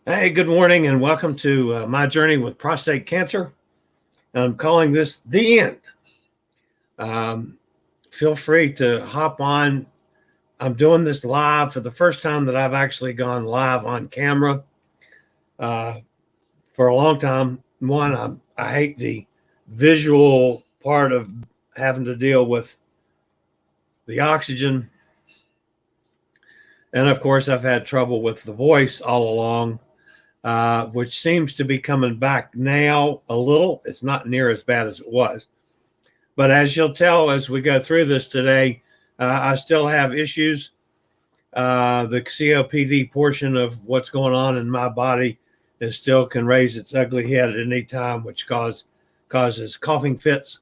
Hey, good morning and welcome to my journey with prostate cancer. I'm calling this the end. Um, Feel free to hop on. I'm doing this live for the first time that I've actually gone live on camera. Uh, for a long time, I hate the visual part of having to deal with the oxygen. And of course, I've had trouble with the voice all along. Which seems to be coming back now a little. It's not near as bad as it was. But as you'll tell as we go through this today, I still have issues. The COPD portion of what's going on in my body is still can raise its ugly head at any time, which causes coughing fits.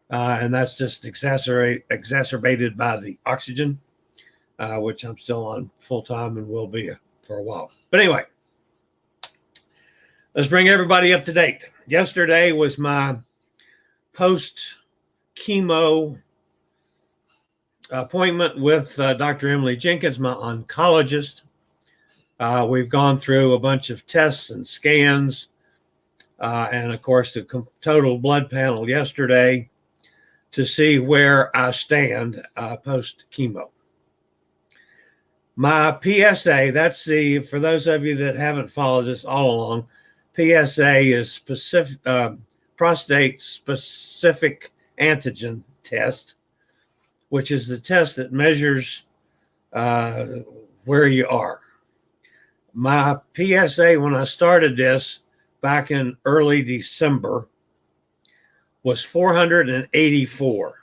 And that's just exacerbated by the oxygen, which I'm still on full time and will be for a while. But anyway, let's bring everybody up to date. Yesterday was my post-chemo appointment with Dr. Emily Jenkins, my oncologist. We've gone through a bunch of tests and scans, and of course, the total blood panel yesterday to see where I stand post-chemo. My PSA, for those of you that haven't followed this all along, PSA is prostate specific antigen test, which is the test that measures where you are. My PSA when I started this back in early December was 484.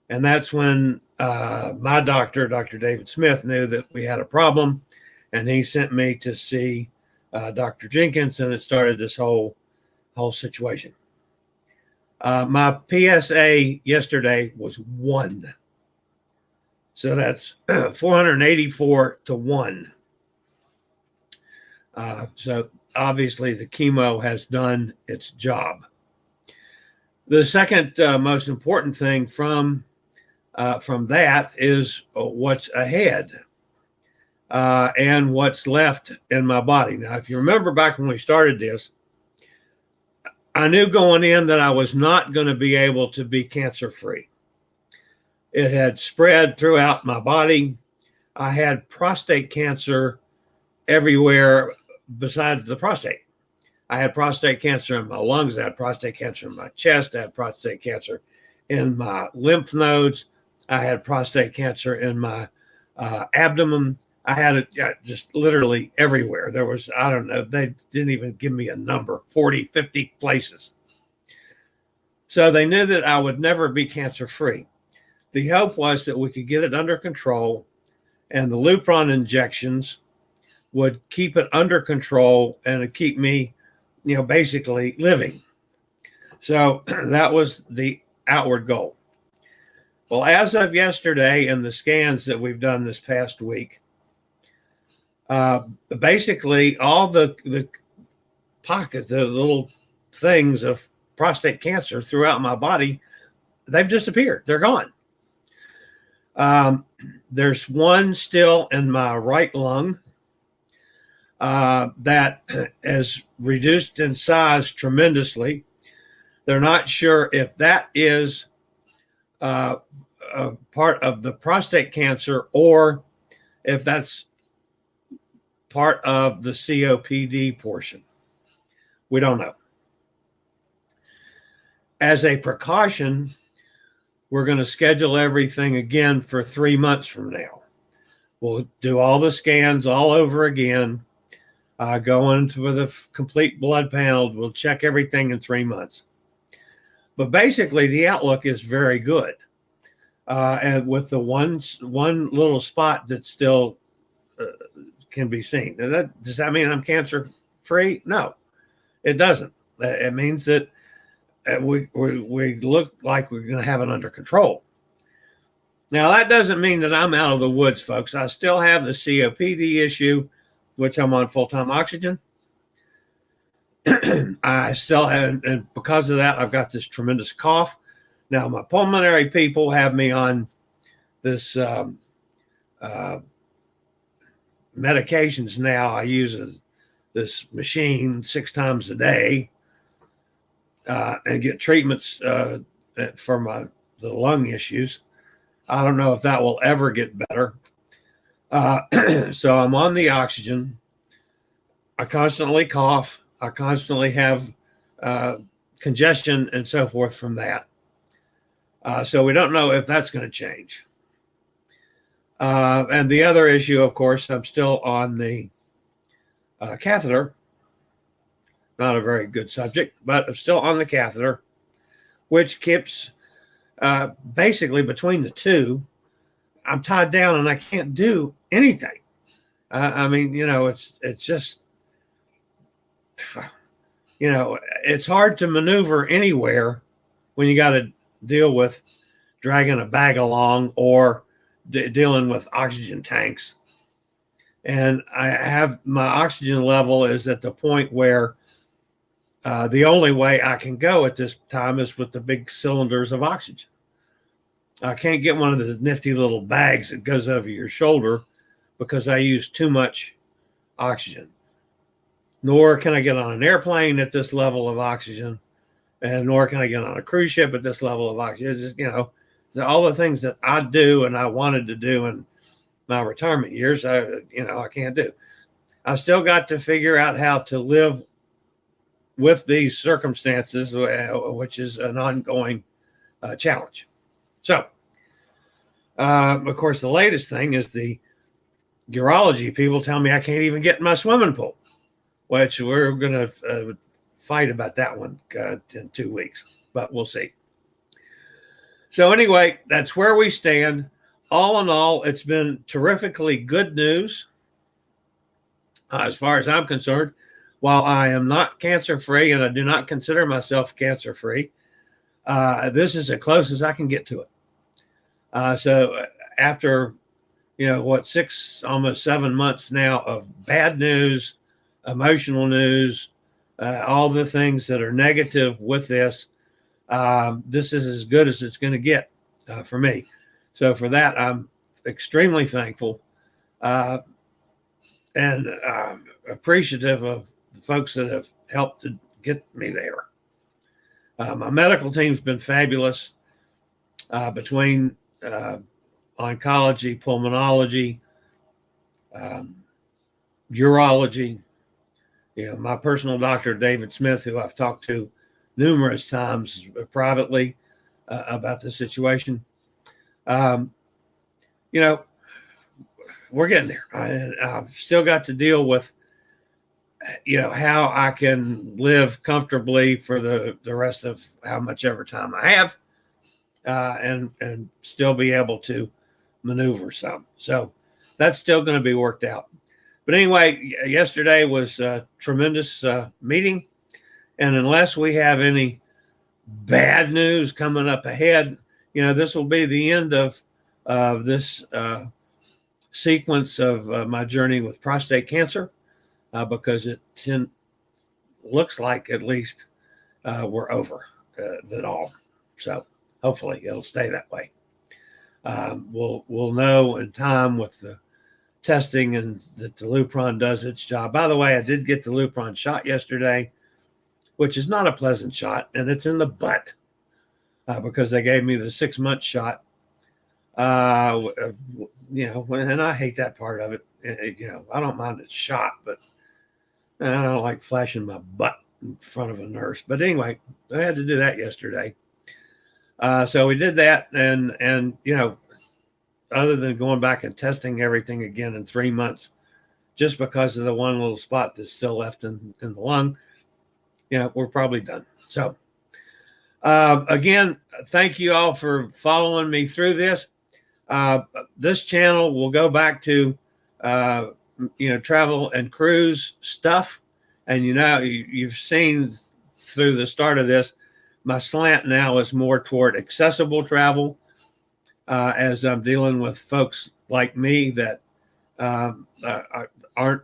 And that's when my doctor, Dr. David Smith, knew that we had a problem. And he sent me to see Dr. Jenkins, and it started this whole situation. My PSA yesterday was 1. So that's 484 to 1. So obviously the chemo has done its job. The second most important thing from that is what's ahead. And what's left in my body. Now, if you remember back when we started this, I knew going in that I was not going to be able to be cancer-free. It had spread throughout my body. I had prostate cancer everywhere besides the prostate. I had prostate cancer in my lungs. I had prostate cancer in my chest. I had prostate cancer in my lymph nodes. I had prostate cancer in my abdomen. I had it just literally everywhere. There was, I don't know, they didn't even give me a number, 40, 50 places. So they knew that I would never be cancer-free. The hope was that we could get it under control and the Lupron injections would keep it under control and keep me, basically living. So that was the outward goal. Well, as of yesterday and the scans that we've done this past week, basically all the pockets, the little things of prostate cancer throughout my body, they've disappeared. They're gone. There's one still in my right lung that has reduced in size tremendously. They're not sure if that is a part of the prostate cancer or if that's part of the COPD portion. We don't know. As a precaution, we're going to schedule everything again for 3 months from now. We'll do all the scans all over again, go into the complete blood panel. We'll check everything in 3 months. But basically, the outlook is very good. And with the one little spot that still can be seen. Does that mean I'm cancer free? No, it doesn't. It means that we look like we're going to have it under control. Now, that doesn't mean that I'm out of the woods, folks. I still have the COPD issue, which I'm on full-time oxygen. I still have, and because of that, I've got this tremendous cough. Now, my pulmonary people have me on this medications now. I use this machine 6 times a day and get treatments for the lung issues. I don't know if that will ever get better. So I'm on the oxygen. I constantly cough. I constantly have congestion and so forth from that. So we don't know if that's going to change. And the other issue, of course, I'm still on the catheter. Not a very good subject, but I'm still on the catheter, which keeps basically between the two. I'm tied down and I can't do anything. I mean, it's just, it's hard to maneuver anywhere when you got to deal with dragging a bag along or dealing with oxygen tanks. And I have my oxygen level is at the point where the only way I can go at this time is with the big cylinders of oxygen. I can't get one of the nifty little bags that goes over your shoulder because I use too much oxygen. Nor can I get on an airplane at this level of oxygen, and nor can I get on a cruise ship at this level of oxygen. It's just, all the things that I do and I wanted to do in my retirement years, I can't do. I still got to figure out how to live with these circumstances, which is an ongoing challenge. So, of course, the latest thing is the urology people tell me I can't even get in my swimming pool, which we're going to fight about that one in 2 weeks, but we'll see. So anyway, that's where we stand. All in all, it's been terrifically good news as far as I'm concerned. While I am not cancer-free and I do not consider myself cancer-free, this is as close as I can get to it. So after, 6, almost 7 months now of bad news, emotional news, all the things that are negative with this, this is as good as it's going to get for me. So for that, I'm extremely thankful and appreciative of the folks that have helped to get me there. My medical team's been fabulous between oncology, pulmonology, urology. My personal doctor, David Smith, who I've talked to numerous times privately about the situation. We're getting there. I've still got to deal with, how I can live comfortably for the rest of how much ever time I have, and still be able to maneuver some. So that's still going to be worked out. But anyway, yesterday was a tremendous meeting. And unless we have any bad news coming up ahead, this will be the end of this sequence of my journey with prostate cancer, because it looks like at least we're over it all. So hopefully it'll stay that way. We'll know in time with the testing and that the Lupron does its job. By the way, I did get the Lupron shot yesterday, which is not a pleasant shot, and it's in the butt because they gave me the 6-month shot. And I hate that part of it. I don't mind the shot, but I don't like flashing my butt in front of a nurse. But anyway, I had to do that yesterday. So we did that, and other than going back and testing everything again in 3 months, just because of the one little spot that's still left in the lung, we're probably done. So again, thank you all for following me through this. This channel will go back to, travel and cruise stuff. And, you've seen through the start of this, my slant now is more toward accessible travel, as I'm dealing with folks like me that aren't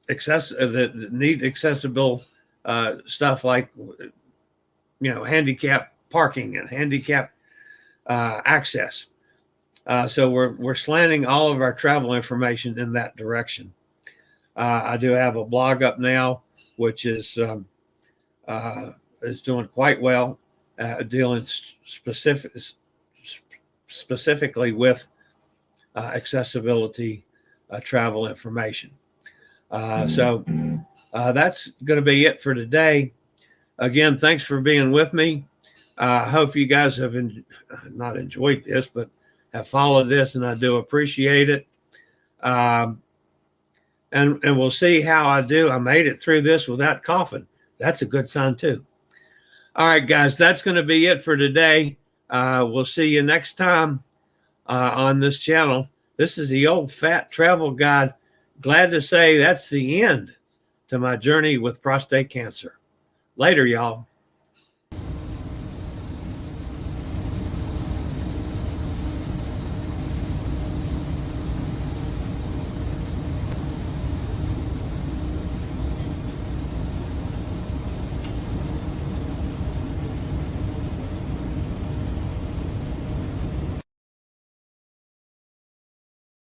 that need accessible stuff like, handicap parking and handicap access. So we're slanting all of our travel information in that direction. I do have a blog up now, which is doing quite well, dealing specifically with accessibility travel information. So that's going to be it for today. Again, thanks for being with me. I hope you guys have not enjoyed this, but have followed this, and I do appreciate it. And we'll see how I do. I made it through this without coughing. That's a good sign too. All right, guys, that's going to be it for today. We'll see you next time on this channel. This is the Old Fat Travel Guide. Glad to say that's the end to my journey with prostate cancer. Later, y'all.